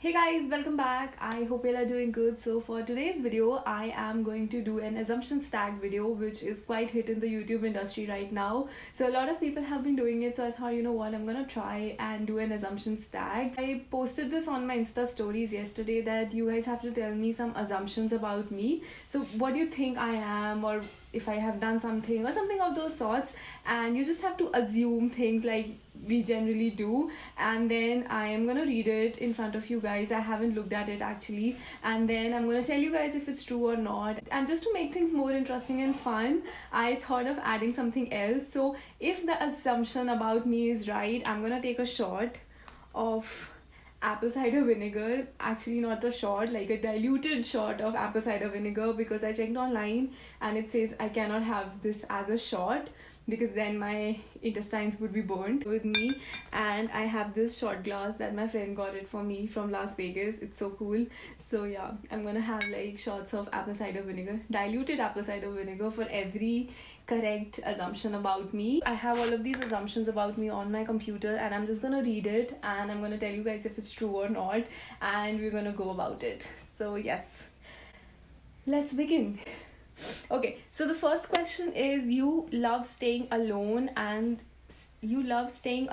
Hey guys, welcome back. I hope you all are doing good. So for today's video, I am going to do an assumption stack video, which is quite hit in the YouTube industry right now. So a lot of people have been doing it. So I thought, you know what, I'm gonna try and do an assumption stack. I posted this on my Insta stories yesterday that you guys have to tell me some assumptions about me. So what do you think I am, or if I have done something or something of those sorts, and you just have to assume things like we generally do, and then I am gonna read it in front of you guys. I haven't looked at it actually, and then I'm gonna tell you guys if it's true or not. And just to make things more interesting and fun, I thought of adding something else. So if the assumption about me is right, I'm gonna take a shot of apple cider vinegar. Actually, not the shot, like a diluted shot of apple cider vinegar, because I checked online and it says I cannot have this as a shot because then my intestines would be burned with me. And I have this shot glass that my friend got it for me from Las Vegas. It's so cool. So yeah, I'm gonna have like shots of apple cider vinegar, diluted apple cider vinegar, for every correct assumption about me. I have all of these assumptions about me on my computer, and I'm just gonna read it and I'm gonna tell you guys if it's true or not, and we're gonna go about it. So yes, let's begin. Okay, so the first question is, you love staying alone and staying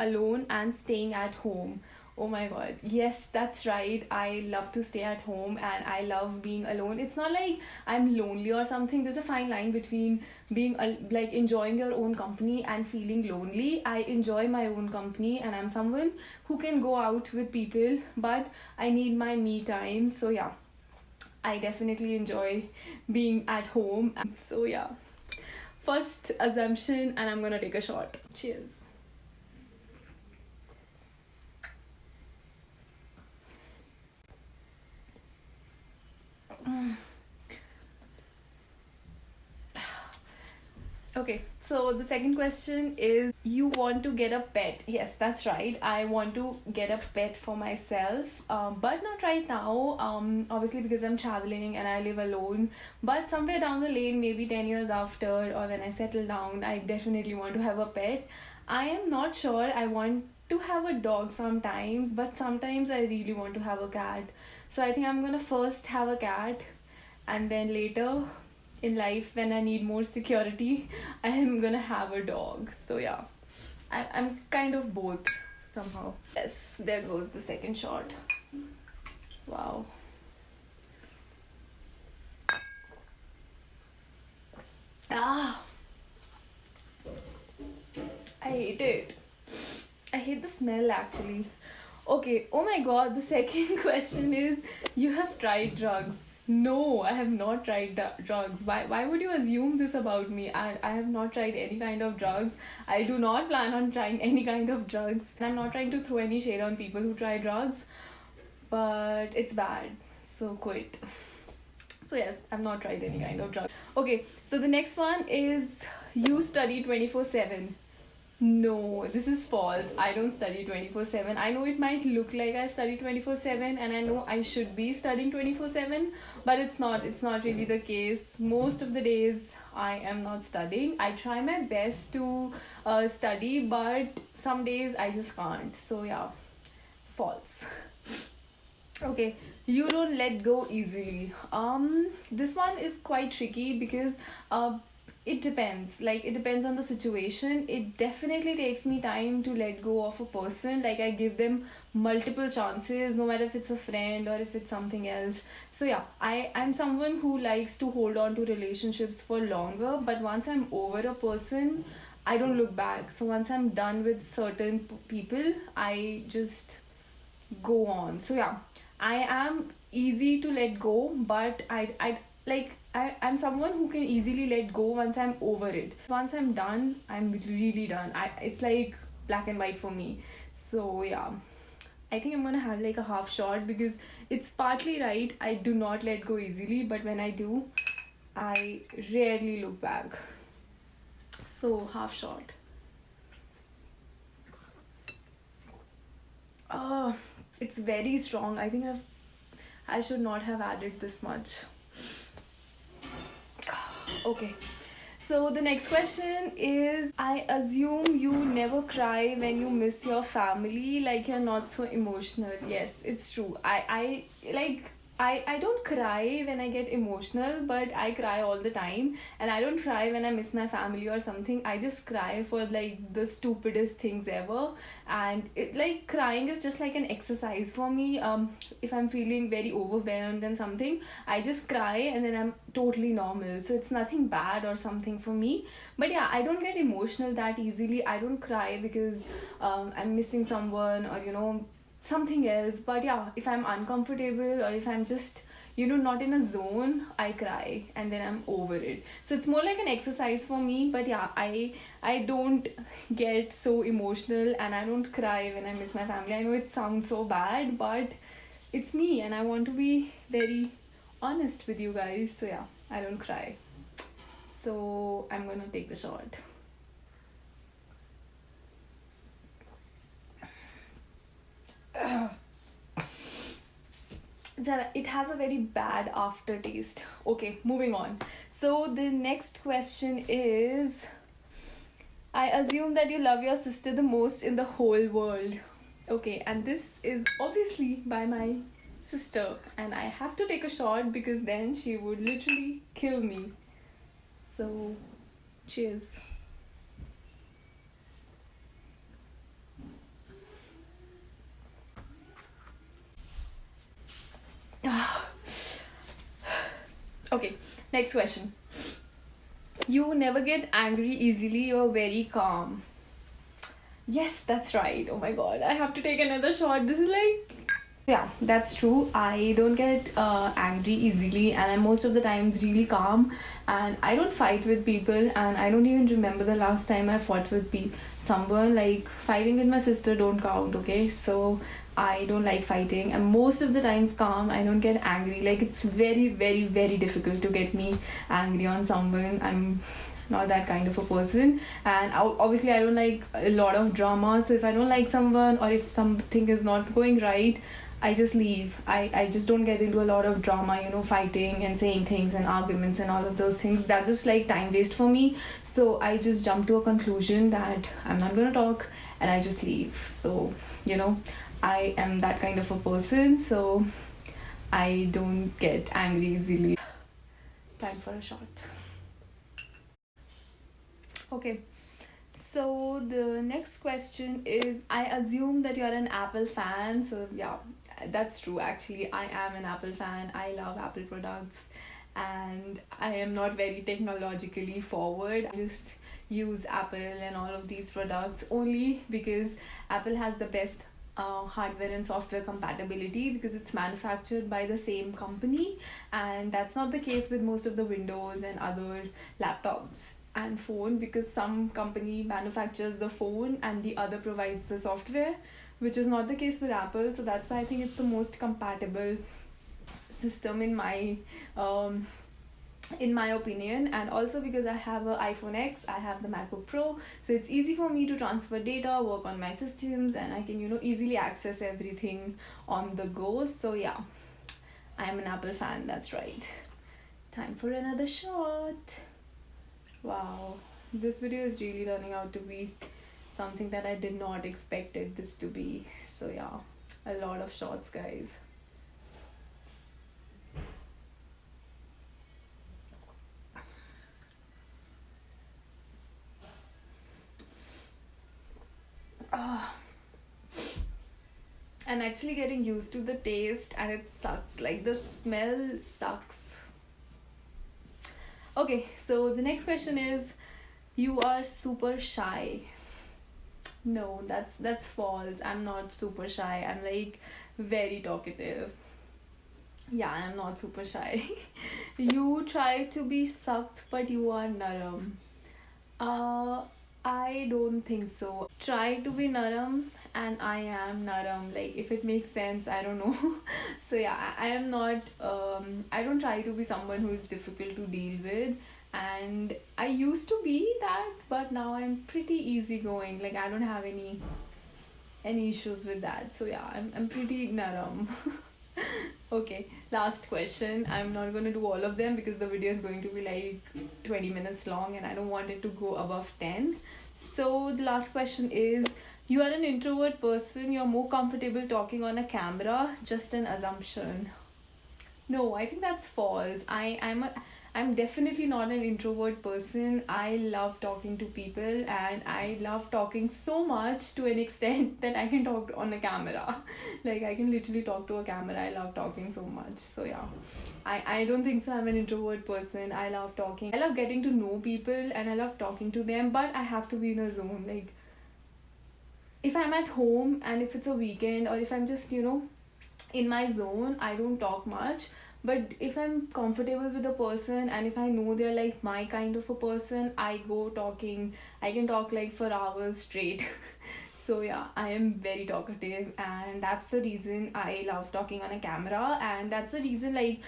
at home. Oh my god, yes, that's right. I love to stay at home and I love being alone. It's not like I'm lonely or something. There's a fine line between being like enjoying your own company and feeling lonely. I enjoy my own company and I'm someone who can go out with people, but I need my me time. So yeah, I definitely enjoy being at home. So yeah, first assumption, and I'm gonna take a shot. Cheers. Okay, so the second question is, you want to get a pet. Yes, that's right. I want to get a pet for myself, but not right now. Obviously, because I'm traveling and I live alone. But somewhere down the lane, maybe 10 years after, or when I settle down, I definitely want to have a pet. I am not sure. I want to have a dog sometimes, but sometimes I really want to have a cat. So I think I'm gonna first have a cat, and then later in life, when I need more security, I am gonna have a dog. So yeah, I'm kind of both somehow. Yes, there goes the second shot. Wow. Ah, I hate it. I hate the smell actually. Okay, oh my god, the second question is, you have tried drugs. No, I have not tried drugs. Why would you assume this about me? I have not tried any kind of drugs. I do not plan on trying any kind of drugs. I'm not trying to throw any shade on people who try drugs, but it's bad. So quit. So yes, I've not tried any kind of drug. Okay, so the next one is, you study 24/7. No, this is false. I don't study 24/7. I know it might look like I study 24/7, and I know I should be studying 24/7, but it's not. It's not really the case. Most of the days I am not studying. I try my best to study, but some days I just can't. So yeah, false. Okay, you don't let go easily. This one is quite tricky because it depends. Like, it depends on the situation. It definitely takes me time to let go of a person. Like, I give them multiple chances, no matter if it's a friend or if it's something else. So yeah, I'm someone who likes to hold on to relationships for longer, but once I'm over a person, I don't look back. So once I'm done with certain people, I just go on. So yeah, I am easy to let go, but I'm someone who can easily let go once I'm over it. Once I'm done, I'm really done. It's like black and white for me. So yeah, I think I'm gonna have like a half shot, because it's partly right. I do not let go easily, but when I do, I rarely look back. So half shot. Oh, it's very strong. I think I should not have added this much. Okay, So the next question is, I assume you never cry when you miss your family, like you're not so emotional. Yes, it's true. I don't cry when I get emotional, but I cry all the time. And I don't cry when I miss my family or something. I just cry for like the stupidest things ever. And it, like, crying is just like an exercise for me. If I'm feeling very overwhelmed and something, I just cry and then I'm totally normal. So it's nothing bad or something for me. But yeah, I don't get emotional that easily. I don't cry because I'm missing someone or something else. But yeah, if I'm uncomfortable or if I'm just not in a zone, I cry and then I'm over it. So it's more like an exercise for me. But yeah, I don't get so emotional and I don't cry when I miss my family. I know it sounds so bad, but it's me and I want to be very honest with you guys. So yeah, I don't cry. So I'm gonna take the shot. It has a very bad aftertaste. Okay, moving on. So the next question is, I assume that you love your sister the most in the whole world. Okay, and this is obviously by my sister, and I have to take a shot because then she would literally kill me. So, cheers. Okay, next question. You never get angry easily, you're very calm. Yes, that's right. Oh my god, I have to take another shot. This is like. Yeah, that's true. I don't get angry easily, and I'm most of the times really calm. And I don't fight with people, and I don't even remember the last time I fought with someone. Like, fighting with my sister don't count, okay? So I don't like fighting. I'm most of the times calm. I don't get angry. Like, it's very, very, very difficult to get me angry on someone. I'm not that kind of a person, and obviously I don't like a lot of drama. So if I don't like someone or if something is not going right, I just leave. I just don't get into a lot of drama, fighting and saying things and arguments and all of those things. That's just like time waste for me. So I just jump to a conclusion that I'm not gonna talk and I just leave. So, I am that kind of a person. So I don't get angry easily. Time for a shot. Okay. So the next question is, I assume that you're an Apple fan. So yeah, that's true. Actually, I am an Apple fan. I love Apple products and I am not very technologically forward. I just use Apple and all of these products only because Apple has the best hardware and software compatibility because it's manufactured by the same company, and that's not the case with most of the Windows and other laptops and phone, because some company manufactures the phone and the other provides the software, which is not the case with Apple. So that's why I think it's the most compatible system in my opinion. And also because I have an iPhone X, I have the MacBook Pro, so it's easy for me to transfer data, work on my systems, and I can easily access everything on the go. So yeah, I am an Apple fan. That's right. Time for another shot. Wow, this video is really turning out to be something that I did not expected this to be. So yeah, a lot of shots, guys. I'm actually getting used to the taste and it sucks. Like, the smell sucks. Okay, so the next question is, you are super shy. No, that's false. I'm not super shy. I'm like very talkative. Yeah, I'm not super shy. You try to be sucked, but you are naram. I don't think so. Try to be naram and I am naram. Like, if it makes sense, I don't know. So yeah, I am not. I don't try to be someone who is difficult to deal with. And I used to be that, but now I'm pretty easygoing. Like, I don't have any issues with that. So yeah, I'm pretty naram. Okay, last question. I'm not going to do all of them because the video is going to be like 20 minutes long and I don't want it to go above 10. So, the last question is, you are an introvert person, you're more comfortable talking on a camera, just an assumption. No, I think that's false. I'm definitely not an introvert person. I love talking to people and I love talking so much to an extent that I can talk on a camera. Like I can literally talk to a camera. I love talking so much. So yeah. I don't think so I'm an introvert person. I love talking. I love getting to know people and I love talking to them, but I have to be in a zone. Like if I'm at home and if it's a weekend or if I'm just, in my zone, I don't talk much. But if I'm comfortable with a person and if I know they're like my kind of a person, I go talking. I can talk like for hours straight. So yeah, I am very talkative and that's the reason I love talking on a camera. And that's the reason, like,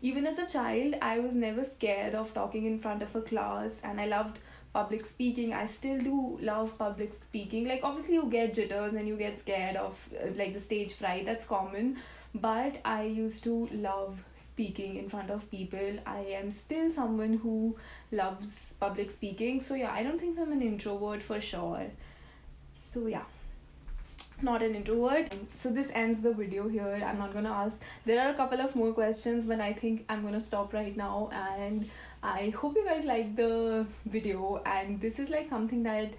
even as a child, I was never scared of talking in front of a class and I loved public speaking. I still do love public speaking. Like obviously you get jitters and you get scared of like the stage fright, that's common, but I used to love speaking in front of people. I am still someone who loves public speaking. So yeah, I don't think so I'm an introvert for sure. So yeah, not an introvert. So this ends the video here. I'm not gonna ask, there are a couple of more questions, but I think I'm gonna stop right now. And I hope you guys like the video. And this is like something that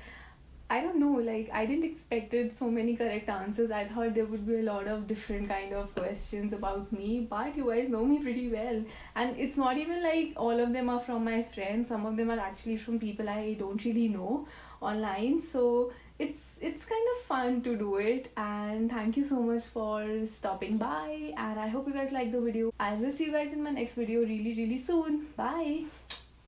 I don't know, like I didn't expected so many correct answers. I thought there would be a lot of different kind of questions about me, but you guys know me pretty well. And it's not even like all of them are from my friends. Some of them are actually from people I don't really know online. So it's kind of fun to do it. And thank you so much for stopping by. And I hope you guys like the video. I will see you guys in my next video really, really soon. Bye.